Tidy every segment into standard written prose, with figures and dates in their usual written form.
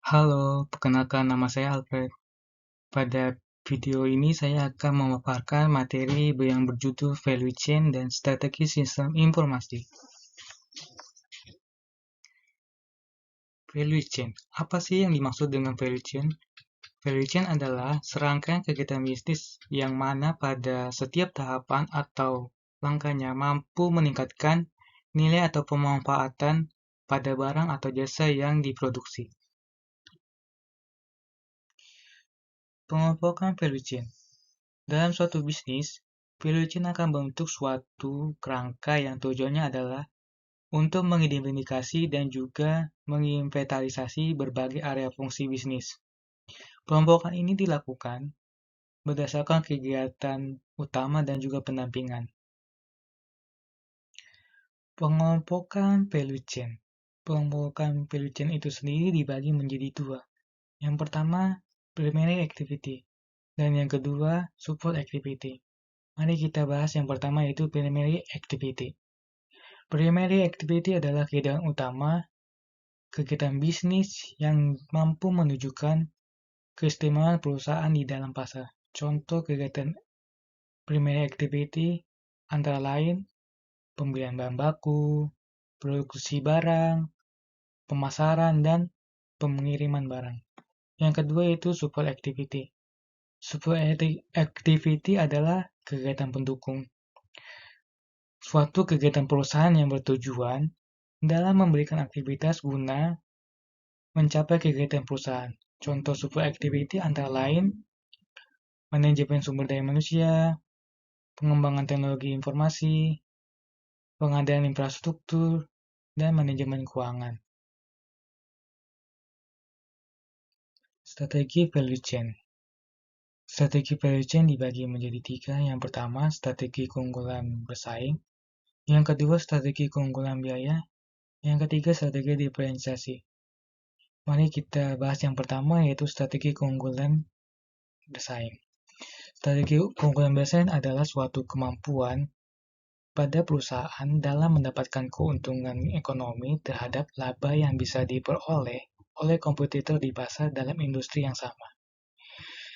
Halo, perkenalkan nama saya Alfred. Pada video ini saya akan memaparkan materi yang berjudul Value Chain dan Strategi Sistem Informasi. Value Chain. Apa sih yang dimaksud dengan Value Chain? Value Chain adalah serangkaian kegiatan bisnis yang mana pada setiap tahapan atau langkahnya mampu meningkatkan nilai atau pemanfaatan pada barang atau jasa yang diproduksi. Pengelompokan value chain. Dalam suatu bisnis, value chain akan membentuk suatu kerangka yang tujuannya adalah untuk mengidentifikasi dan juga menginventarisasi berbagai area fungsi bisnis. Pengelompokan ini dilakukan berdasarkan kegiatan utama dan juga pendampingan. Pengelompokan value chain. Pengelompokan value chain itu sendiri dibagi menjadi dua. Yang pertama, primary activity, dan yang kedua, support activity. Mari kita bahas yang pertama, yaitu primary activity. Primary activity adalah kegiatan utama, kegiatan bisnis yang mampu menunjukkan keistimewaan perusahaan di dalam pasar. Contoh kegiatan primary activity antara lain pembelian bahan baku, produksi barang, pemasaran, dan pengiriman barang. Yang kedua yaitu support activity. Support activity adalah kegiatan pendukung. Suatu kegiatan perusahaan yang bertujuan dalam memberikan aktivitas guna mencapai kegiatan perusahaan. Contoh support activity antara lain manajemen sumber daya manusia, pengembangan teknologi informasi, pengadaan infrastruktur, dan manajemen keuangan. Strategi value chain. Strategi value chain dibagi menjadi tiga. Yang pertama, strategi keunggulan bersaing. Yang kedua, strategi keunggulan biaya. Yang ketiga, strategi diferensiasi. Mari kita bahas yang pertama, yaitu strategi keunggulan bersaing. Strategi keunggulan bersaing adalah suatu kemampuan pada perusahaan dalam mendapatkan keuntungan ekonomi terhadap laba yang bisa diperoleh oleh kompetitor di pasar dalam industri yang sama.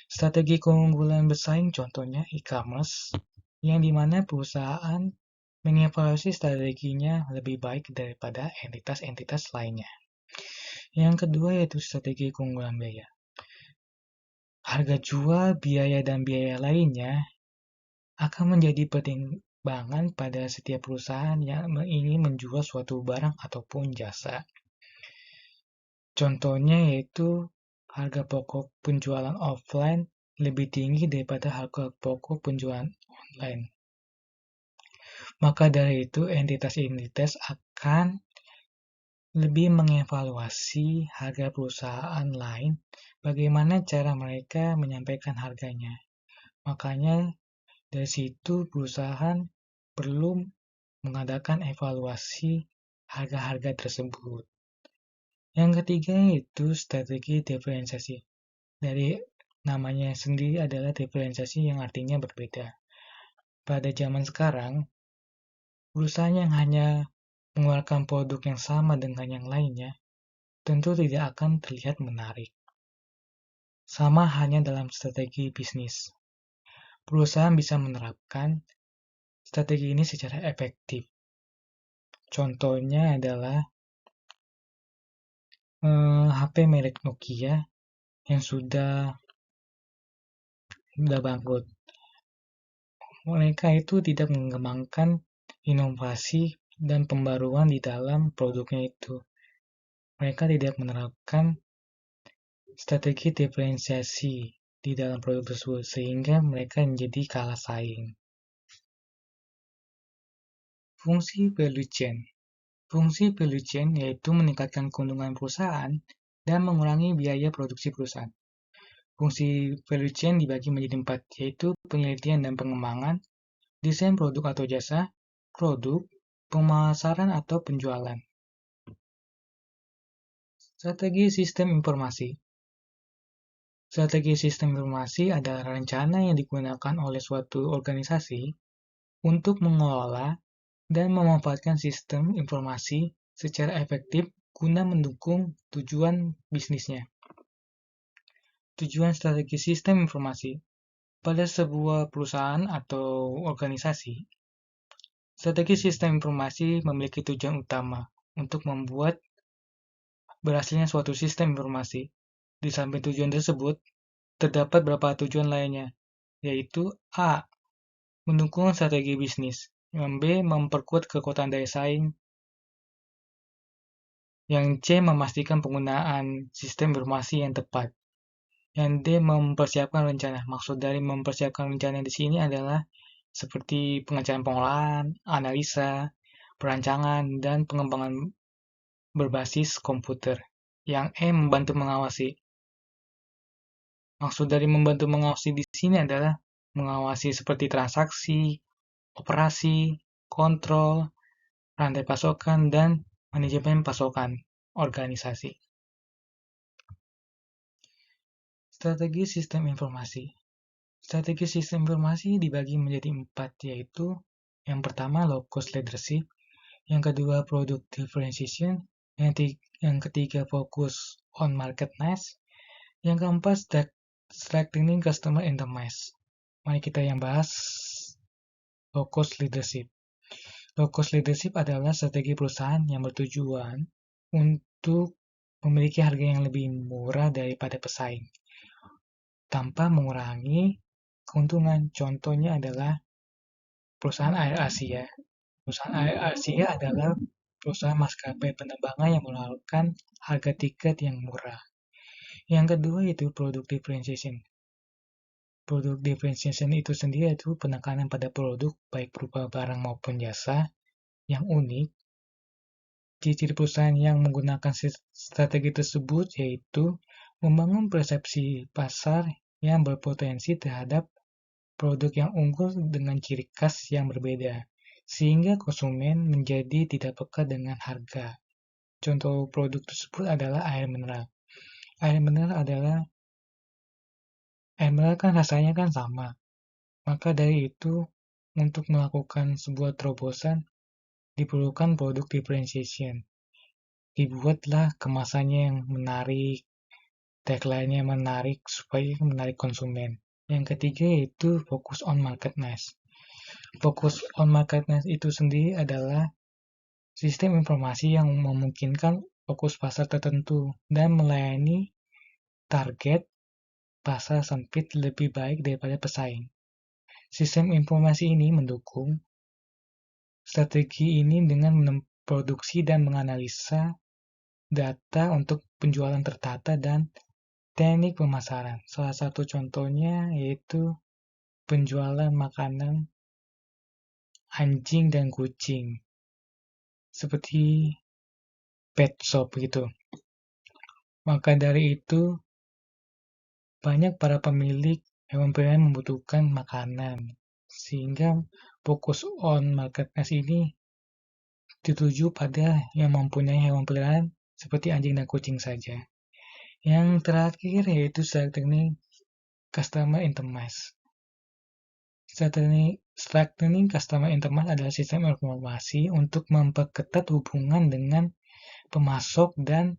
Strategi keunggulan bersaing contohnya e-commerce, yang dimana perusahaan mengevaluasi strateginya lebih baik daripada entitas-entitas lainnya. Yang kedua yaitu strategi keunggulan biaya. Harga jual, biaya, dan biaya lainnya akan menjadi pertimbangan pada setiap perusahaan yang ingin menjual suatu barang ataupun jasa. Contohnya yaitu harga pokok penjualan offline lebih tinggi daripada harga pokok penjualan online. Maka dari itu, entitas-entitas akan lebih mengevaluasi harga perusahaan lain, bagaimana cara mereka menyampaikan harganya. Makanya dari situ perusahaan perlu mengadakan evaluasi harga-harga tersebut. Yang ketiga yaitu strategi diferensiasi. Dari namanya sendiri adalah diferensiasi yang artinya berbeda. Pada zaman sekarang, perusahaan yang hanya mengeluarkan produk yang sama dengan yang lainnya tentu tidak akan terlihat menarik. Sama hanya dalam strategi bisnis. Perusahaan bisa menerapkan strategi ini secara efektif. Contohnya adalah HP merek Nokia yang sudah bangkrut. Mereka itu tidak mengembangkan inovasi dan pembaruan di dalam produknya itu. Mereka tidak menerapkan strategi diferensiasi di dalam produk tersebut, sehingga mereka menjadi kalah saing. Fungsi value chain. Fungsi value chain yaitu meningkatkan keuntungan perusahaan dan mengurangi biaya produksi perusahaan. Fungsi value chain dibagi menjadi 4, yaitu penelitian dan pengembangan, desain produk atau jasa, produk, pemasaran atau penjualan. Strategi sistem informasi. Strategi sistem informasi adalah rencana yang digunakan oleh suatu organisasi untuk mengelola dan memanfaatkan sistem informasi secara efektif guna mendukung tujuan bisnisnya. Tujuan strategi sistem informasi. Pada sebuah perusahaan atau organisasi, strategi sistem informasi memiliki tujuan utama untuk membuat berhasilnya suatu sistem informasi. Di samping tujuan tersebut, terdapat beberapa tujuan lainnya, yaitu A. Mendukung strategi bisnis. Yang B. Memperkuat kekuatan daya saing. Yang C. Memastikan penggunaan sistem informasi yang tepat. Yang D. Mempersiapkan rencana. Maksud dari mempersiapkan rencana di sini adalah seperti pengerjaan pengolahan, analisa, perancangan, dan pengembangan berbasis komputer. Yang E. Membantu mengawasi. Maksud dari membantu mengawasi di sini adalah mengawasi seperti transaksi, operasi, kontrol, rantai pasokan, dan manajemen pasokan organisasi. Strategi sistem informasi. Strategi sistem informasi dibagi menjadi 4, yaitu yang pertama low-cost leadership, yang kedua product differentiation, yang ketiga fokus on market niche, yang keempat strengthening customer intimacy. Mari kita yang bahas low-cost leadership. Low-cost leadership adalah strategi perusahaan yang bertujuan untuk memiliki harga yang lebih murah daripada pesaing, tanpa mengurangi keuntungan. Contohnya adalah perusahaan Air Asia. Perusahaan Air Asia adalah perusahaan maskapai penerbangan yang menawarkan harga tiket yang murah. Yang kedua itu product differentiation. Product differentiation itu sendiri itu penekanan pada produk baik berupa barang maupun jasa yang unik. Ciri perusahaan yang menggunakan strategi tersebut yaitu membangun persepsi pasar yang berpotensi terhadap produk yang unggul dengan ciri khas yang berbeda, sehingga konsumen menjadi tidak peka dengan harga. Contoh produk tersebut adalah air mineral. Air mineral kan rasanya kan sama. Maka dari itu, untuk melakukan sebuah terobosan, diperlukan produk differentiation. Dibuatlah kemasannya yang menarik, tagline-nya menarik supaya menarik konsumen. Yang ketiga yaitu focus on market niche. Focus on market niche itu sendiri adalah sistem informasi yang memungkinkan fokus pasar tertentu dan melayani target pasar sempit lebih baik daripada pesaing. Sistem informasi ini mendukung strategi ini dengan memproduksi dan menganalisa data untuk penjualan tertata dan teknik pemasaran. Salah satu contohnya yaitu penjualan makanan anjing dan kucing, seperti pet shop gitu. Maka dari itu, banyak para pemilik hewan peliharaan membutuhkan makanan, sehingga fokus on market niche ini dituju pada yang mempunyai hewan peliharaan seperti anjing dan kucing saja. Yang terakhir yaitu strengthening customer intimacy. Strengthening customer intimacy adalah sistem informasi untuk memperketat hubungan dengan pemasok dan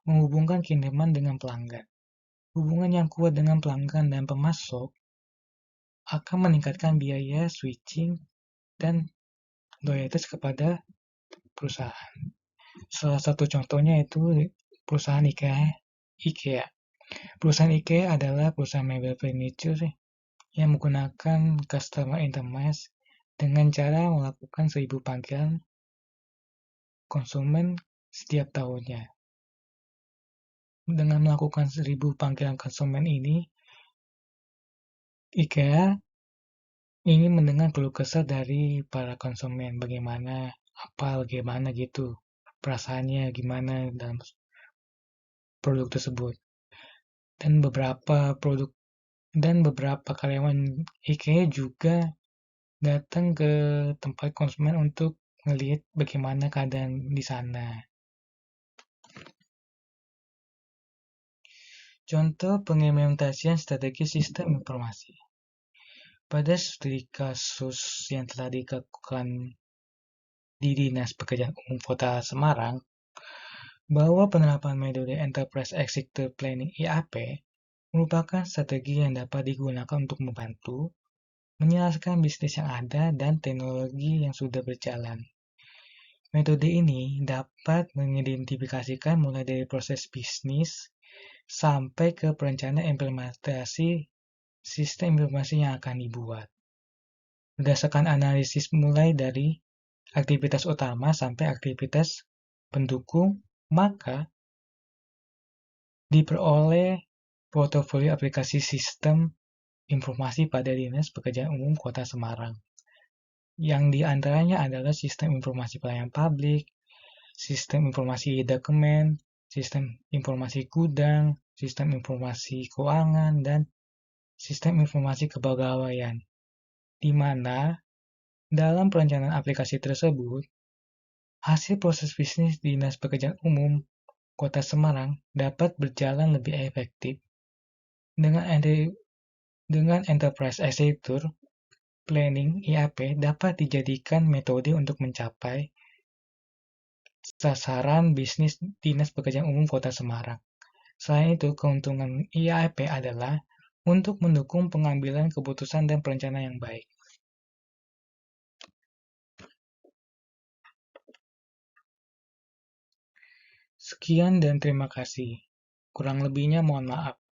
menghubungkan kiriman dengan pelanggan. Hubungan yang kuat dengan pelanggan dan pemasok akan meningkatkan biaya switching dan loyalitas kepada perusahaan. Salah satu contohnya itu perusahaan IKEA. Perusahaan IKEA adalah perusahaan mebel furniture yang menggunakan customer intimacy dengan cara melakukan 1000 panggilan konsumen setiap tahunnya. Dengan melakukan 1000 panggilan konsumen ini, IKEA ingin mendengar keluh kesah dari para konsumen, bagaimana gitu, perasaannya gimana dalam produk tersebut. Dan beberapa karyawan IKEA juga datang ke tempat konsumen untuk melihat bagaimana keadaan di sana. Contoh pengimplementasian strategi sistem informasi. Pada studi kasus yang telah dilakukan di Dinas Pekerjaan Umum Kota Semarang, bahwa penerapan metode Enterprise Executive Planning (EAP) merupakan strategi yang dapat digunakan untuk membantu menjelaskan bisnis yang ada dan teknologi yang sudah berjalan. Metode ini dapat mengidentifikasikan mulai dari proses bisnis sampai ke perencanaan implementasi sistem informasi yang akan dibuat. Berdasarkan analisis mulai dari aktivitas utama sampai aktivitas pendukung, maka diperoleh portofolio aplikasi sistem informasi pada Dinas Pekerjaan Umum Kota Semarang. Yang diantaranya adalah sistem informasi pelayanan publik, sistem informasi dokumen, sistem informasi gudang, sistem informasi keuangan, dan sistem informasi kepegawaian, di mana dalam perencanaan aplikasi tersebut, hasil proses bisnis Dinas Pekerjaan Umum Kota Semarang dapat berjalan lebih efektif dengan Enterprise Architecture Planning (IAP) dapat dijadikan metode untuk mencapai sasaran bisnis Dinas Pekerjaan Umum Kota Semarang. Selain itu, keuntungan IAP adalah untuk mendukung pengambilan keputusan dan perencanaan yang baik. Sekian dan terima kasih. Kurang lebihnya mohon maaf.